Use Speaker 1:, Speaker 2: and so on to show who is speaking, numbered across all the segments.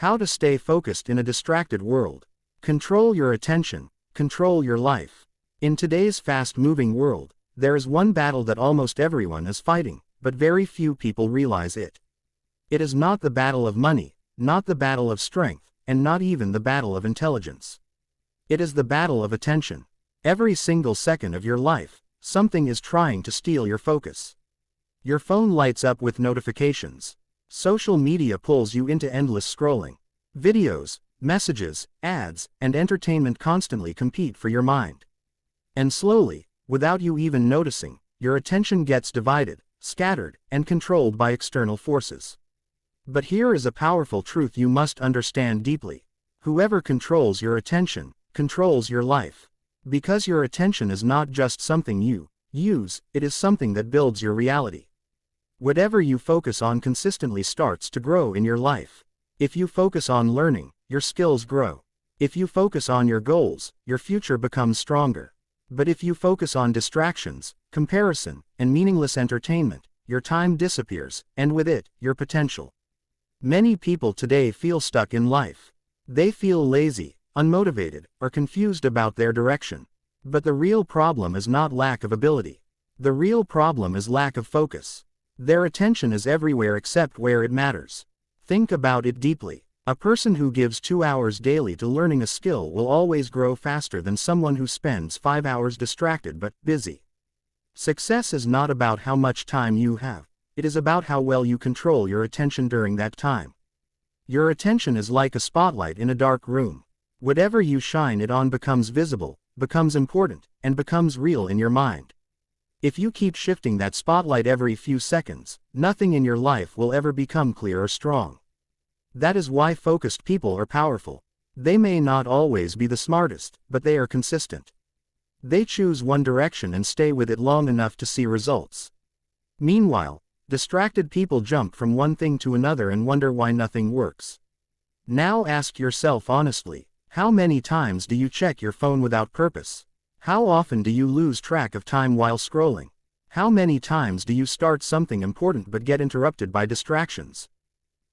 Speaker 1: How to stay focused in a distracted world. Control your attention, control your life. In today's fast-moving world, there is one battle that almost everyone is fighting, but very few people realize it. It is not the battle of money, not the battle of strength, and not even the battle of intelligence. It is the battle of attention. Every single second of your life, something is trying to steal your focus. Your phone lights up with notifications. Social media pulls you into endless scrolling. Videos, messages, ads, and entertainment constantly compete for your mind. And slowly, without you even noticing, your attention gets divided, scattered, and controlled by external forces. But here is a powerful truth you must understand deeply. Whoever controls your attention, controls your life. Because your attention is not just something you use, it is something that builds your reality. Whatever you focus on consistently starts to grow in your life. If you focus on learning, your skills grow. If you focus on your goals, your future becomes stronger. But if you focus on distractions, comparison, and meaningless entertainment, your time disappears, and with it, your potential. Many people today feel stuck in life. They feel lazy, unmotivated, or confused about their direction. But the real problem is not lack of ability. The real problem is lack of focus. Their attention is everywhere except where it matters. Think about it deeply. A person who gives 2 hours daily to learning a skill will always grow faster than someone who spends 5 hours distracted but busy. Success is not about how much time you have. It is about how well you control your attention during that time. Your attention is like a spotlight in a dark room. Whatever you shine it on becomes visible, becomes important, and becomes real in your mind. If you keep shifting that spotlight every few seconds, nothing in your life will ever become clear or strong. That is why focused people are powerful. They may not always be the smartest, but they are consistent. They choose one direction and stay with it long enough to see results. Meanwhile, distracted people jump from one thing to another and wonder why nothing works. Now ask yourself honestly, how many times do you check your phone without purpose? How often do you lose track of time while scrolling? How many times do you start something important but get interrupted by distractions?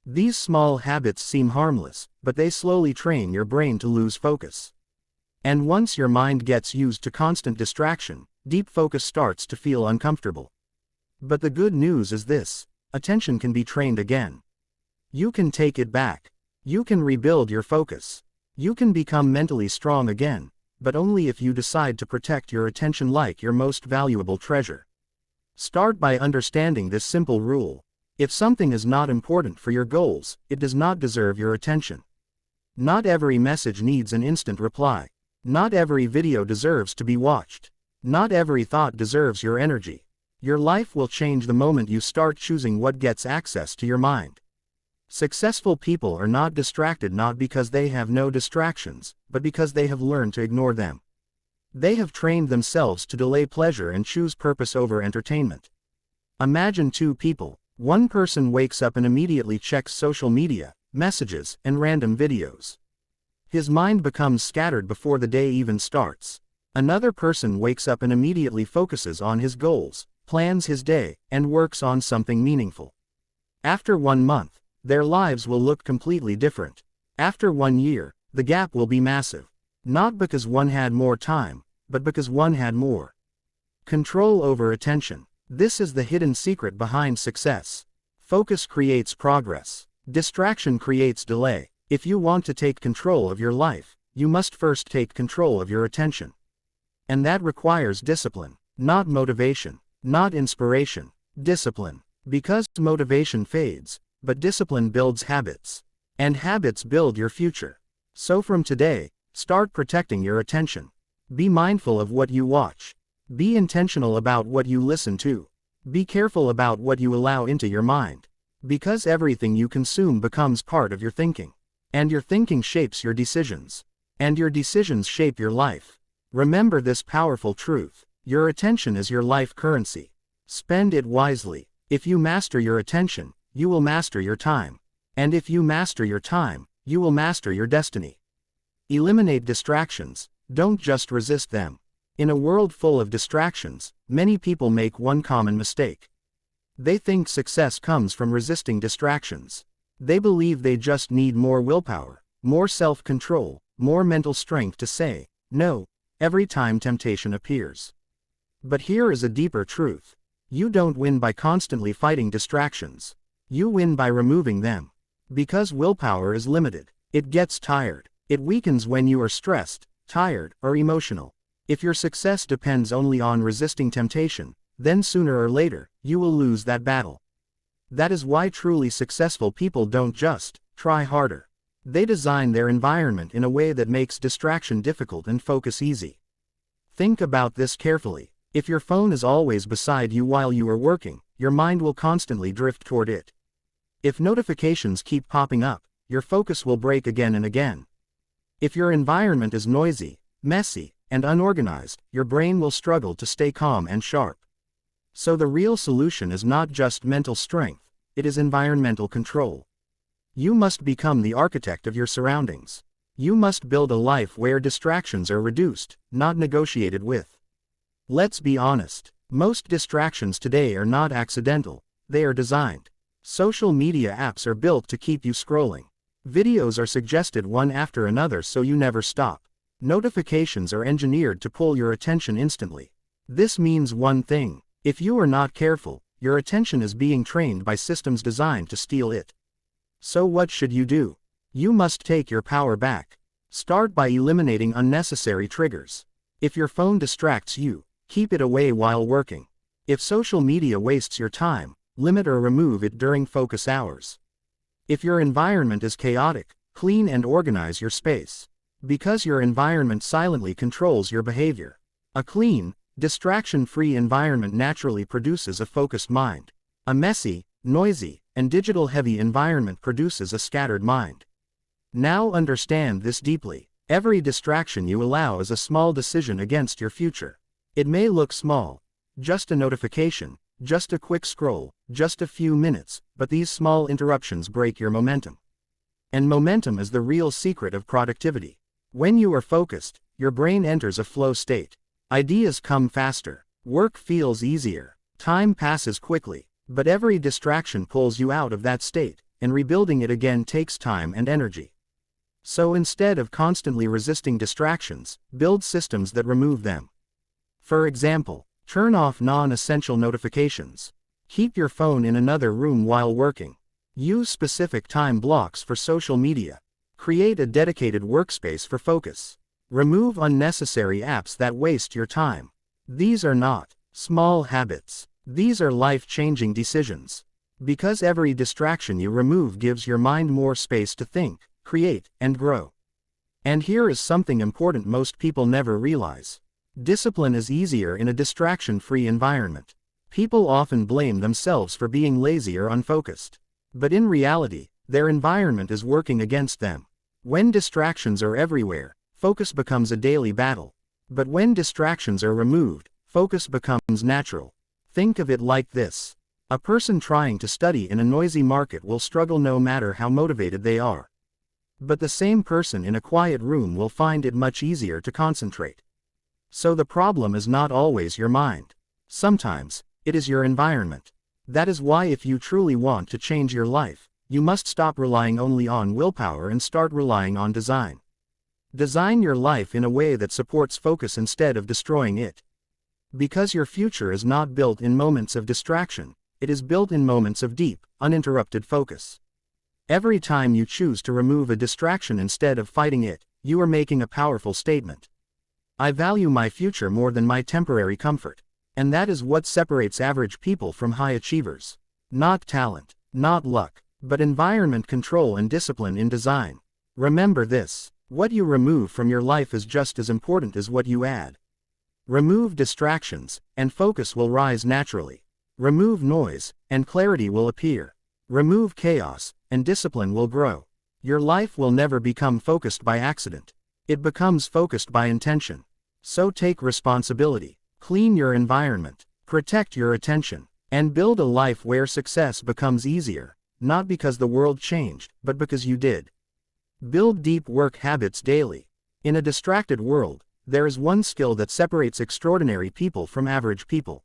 Speaker 1: These small habits seem harmless, but they slowly train your brain to lose focus. And once your mind gets used to constant distraction, deep focus starts to feel uncomfortable. But the good news is this: attention can be trained again. You can take it back. You can rebuild your focus. You can become mentally strong again, but only if you decide to protect your attention like your most valuable treasure. Start by understanding this simple rule. If something is not important for your goals, it does not deserve your attention. Not every message needs an instant reply. Not every video deserves to be watched. Not every thought deserves your energy. Your life will change the moment you start choosing what gets access to your mind. Successful people are not distracted not because they have no distractions, but because they have learned to ignore them. They have trained themselves to delay pleasure and choose purpose over entertainment. Imagine two people. One person wakes up and immediately checks social media, messages, and random videos. His mind becomes scattered before the day even starts. Another person wakes up and immediately focuses on his goals, plans his day, and works on something meaningful. After 1 month, their lives will look completely different. After 1 year, the gap will be massive. Not because one had more time, but because one had more control over attention. This is the hidden secret behind success. Focus creates progress. Distraction creates delay. If you want to take control of your life, you must first take control of your attention. And that requires discipline, not motivation, not inspiration, discipline. Because motivation fades, but discipline builds habits. And habits build your future. So from today, start protecting your attention. Be mindful of what you watch. Be intentional about what you listen to. Be careful about what you allow into your mind. Because everything you consume becomes part of your thinking. And your thinking shapes your decisions. And your decisions shape your life. Remember this powerful truth: your attention is your life currency. Spend it wisely. If you master your attention, you will master your time. And if you master your time, you will master your destiny. Eliminate distractions. Don't just resist them. In a world full of distractions, many people make one common mistake. They think success comes from resisting distractions. They believe they just need more willpower, more self-control, more mental strength to say no every time temptation appears. But here is a deeper truth. You don't win by constantly fighting distractions. You win by removing them. Because willpower is limited. It gets tired. It weakens when you are stressed, tired, or emotional. If your success depends only on resisting temptation, then sooner or later, you will lose that battle. That is why truly successful people don't just try harder. They design their environment in a way that makes distraction difficult and focus easy. Think about this carefully. If your phone is always beside you while you are working, your mind will constantly drift toward it. If notifications keep popping up, your focus will break again and again. If your environment is noisy, messy, and unorganized, your brain will struggle to stay calm and sharp. So the real solution is not just mental strength, it is environmental control. You must become the architect of your surroundings. You must build a life where distractions are reduced, not negotiated with. Let's be honest, most distractions today are not accidental, they are designed. Social media apps are built to keep you scrolling. Videos are suggested one after another so you never stop. Notifications are engineered to pull your attention instantly. This means one thing: if you are not careful, your attention is being trained by systems designed to steal it. So what should you do? You must take your power back. Start by eliminating unnecessary triggers. If your phone distracts you, keep it away while working. If social media wastes your time, limit or remove it during focus hours. If your environment is chaotic, clean and organize your space. Because your environment silently controls your behavior. A clean, distraction-free environment naturally produces a focused mind. A messy, noisy, and digital-heavy environment produces a scattered mind. Now understand this deeply. Every distraction you allow is a small decision against your future. It may look small, just a notification, just a quick scroll, just a few minutes, but these small interruptions break your momentum. And momentum is the real secret of productivity. When you are focused, your brain enters a flow state. Ideas come faster, work feels easier, time passes quickly. But every distraction pulls you out of that state, and rebuilding it again takes time and energy. So instead of constantly resisting distractions, build systems that remove them. For example, turn off non-essential notifications. Keep your phone in another room while working. Use specific time blocks for social media. Create a dedicated workspace for focus. Remove unnecessary apps that waste your time. These are not small habits. These are life-changing decisions. Because every distraction you remove gives your mind more space to think, create, and grow. And here is something important most people never realize. Discipline is easier in a distraction-free environment. People often blame themselves for being lazy or unfocused. But in reality, their environment is working against them. When distractions are everywhere, focus becomes a daily battle. But when distractions are removed, focus becomes natural. Think of it like this. A person trying to study in a noisy market will struggle no matter how motivated they are. But the same person in a quiet room will find it much easier to concentrate. So the problem is not always your mind. Sometimes, it is your environment. That is why if you truly want to change your life, you must stop relying only on willpower and start relying on design. Design your life in a way that supports focus instead of destroying it. Because your future is not built in moments of distraction, it is built in moments of deep, uninterrupted focus. Every time you choose to remove a distraction instead of fighting it, you are making a powerful statement. I value my future more than my temporary comfort. And that is what separates average people from high achievers. Not talent, not luck, but environment control and discipline in design. Remember this: what you remove from your life is just as important as what you add. Remove distractions, and focus will rise naturally. Remove noise, and clarity will appear. Remove chaos, and discipline will grow. Your life will never become focused by accident. It becomes focused by intention. So take responsibility, clean your environment, protect your attention, and build a life where success becomes easier, not because the world changed, but because you did. Build deep work habits daily. In a distracted world, there is one skill that separates extraordinary people from average people.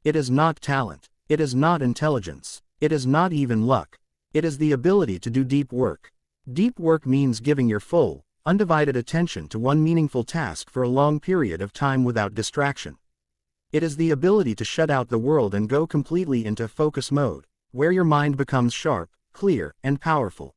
Speaker 1: It is not talent. It is not intelligence. It is not even luck. It is the ability to do deep work. Deep work means giving your full, undivided attention to one meaningful task for a long period of time without distraction. It is the ability to shut out the world and go completely into focus mode, where your mind becomes sharp, clear, and powerful.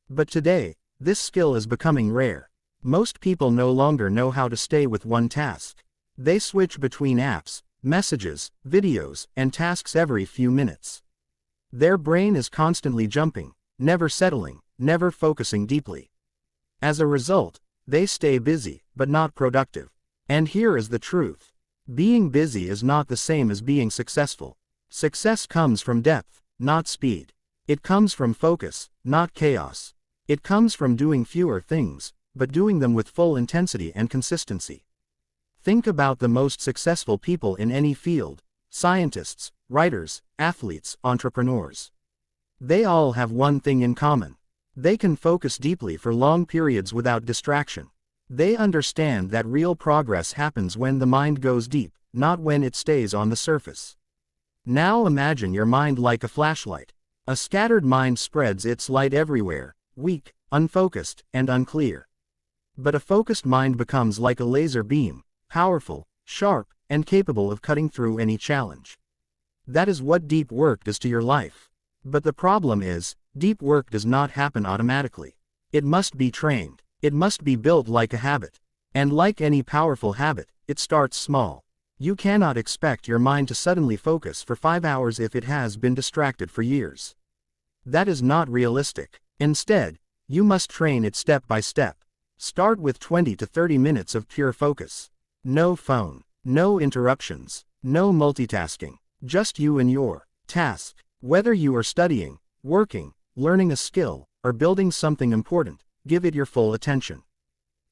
Speaker 1: But today, this skill is becoming rare. Most people no longer know how to stay with one task. They switch between apps, messages, videos, and tasks every few minutes. Their brain is constantly jumping, never settling, never focusing deeply. As a result, they stay busy, but not productive. And here is the truth. Being busy is not the same as being successful. Success comes from depth, not speed. It comes from focus, not chaos. It comes from doing fewer things, but doing them with full intensity and consistency. Think about the most successful people in any field: scientists, writers, athletes, entrepreneurs. They all have one thing in common. They can focus deeply for long periods without distraction. They understand that real progress happens when the mind goes deep, not when it stays on the surface. Now imagine your mind like a flashlight. A scattered mind spreads its light everywhere, weak, unfocused, and unclear. But a focused mind becomes like a laser beam, powerful, sharp, and capable of cutting through any challenge. That is what deep work does to your life. But the problem is, deep work does not happen automatically. It must be trained. It must be built like a habit. And like any powerful habit, it starts small. You cannot expect your mind to suddenly focus for 5 hours if it has been distracted for years. That is not realistic. Instead, you must train it step by step. Start with 20 to 30 minutes of pure focus. No phone, no interruptions, no multitasking, just you and your task. Whether you are studying, working, learning a skill, or building something important, give it your full attention.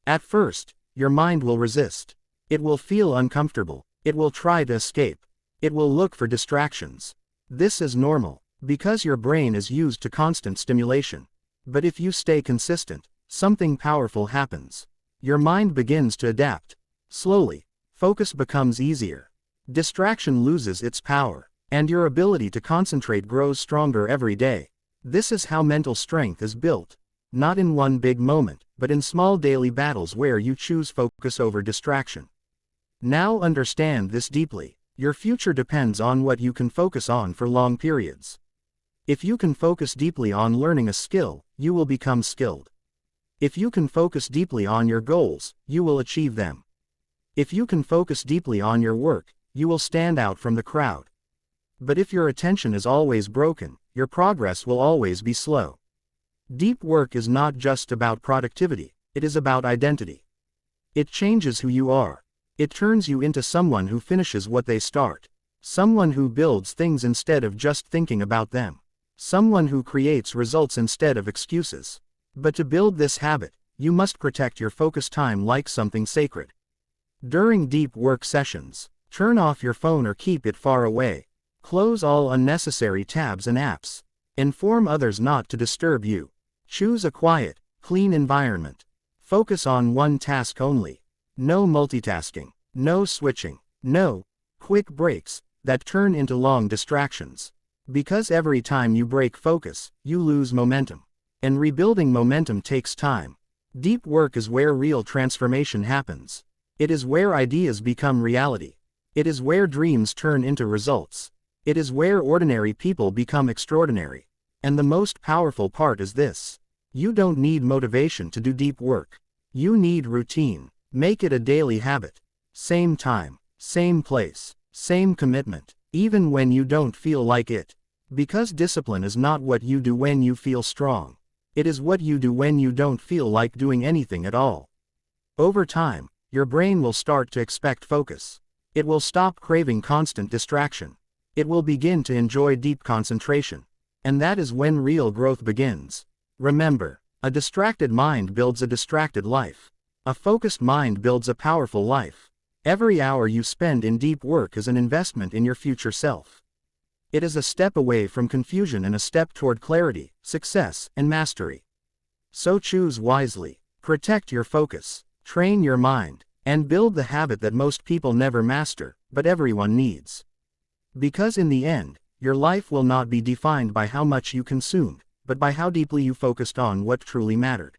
Speaker 1: At first, your mind will resist. It will feel uncomfortable. It will try to escape. It will look for distractions. This is normal, because your brain is used to constant stimulation. But if you stay consistent, something powerful happens. Your mind begins to adapt. Slowly, focus becomes easier. Distraction loses its power, and your ability to concentrate grows stronger every day. This is how mental strength is built. Not in one big moment, but in small daily battles where you choose focus over distraction. Now understand this deeply. Your future depends on what you can focus on for long periods. If you can focus deeply on learning a skill, you will become skilled. If you can focus deeply on your goals, you will achieve them. If you can focus deeply on your work, you will stand out from the crowd. But if your attention is always broken, your progress will always be slow. Deep work is not just about productivity, it is about identity. It changes who you are. It turns you into someone who finishes what they start. Someone who builds things instead of just thinking about them. Someone who creates results instead of excuses. But to build this habit, you must protect your focus time like something sacred. During deep work sessions, turn off your phone or keep it far away. Close all unnecessary tabs and apps. Inform others not to disturb you. Choose a quiet, clean environment. Focus on one task only. No multitasking, no switching, no quick breaks that turn into long distractions. Because every time you break focus, you lose momentum. And rebuilding momentum takes time. Deep work is where real transformation happens. It is where ideas become reality. It is where dreams turn into results. It is where ordinary people become extraordinary. And the most powerful part is this. You don't need motivation to do deep work. You need routine. Make it a daily habit. Same time, same place, same commitment, even when you don't feel like it. Because discipline is not what you do when you feel strong. It is what you do when you don't feel like doing anything at all. Over time, your brain will start to expect focus. It will stop craving constant distraction. It will begin to enjoy deep concentration. And that is when real growth begins. Remember, a distracted mind builds a distracted life. A focused mind builds a powerful life. Every hour you spend in deep work is an investment in your future self. It is a step away from confusion and a step toward clarity, success, and mastery. So choose wisely. Protect your focus. Train your mind. And build the habit that most people never master, but everyone needs. Because in the end, your life will not be defined by how much you consumed, but by how deeply you focused on what truly mattered.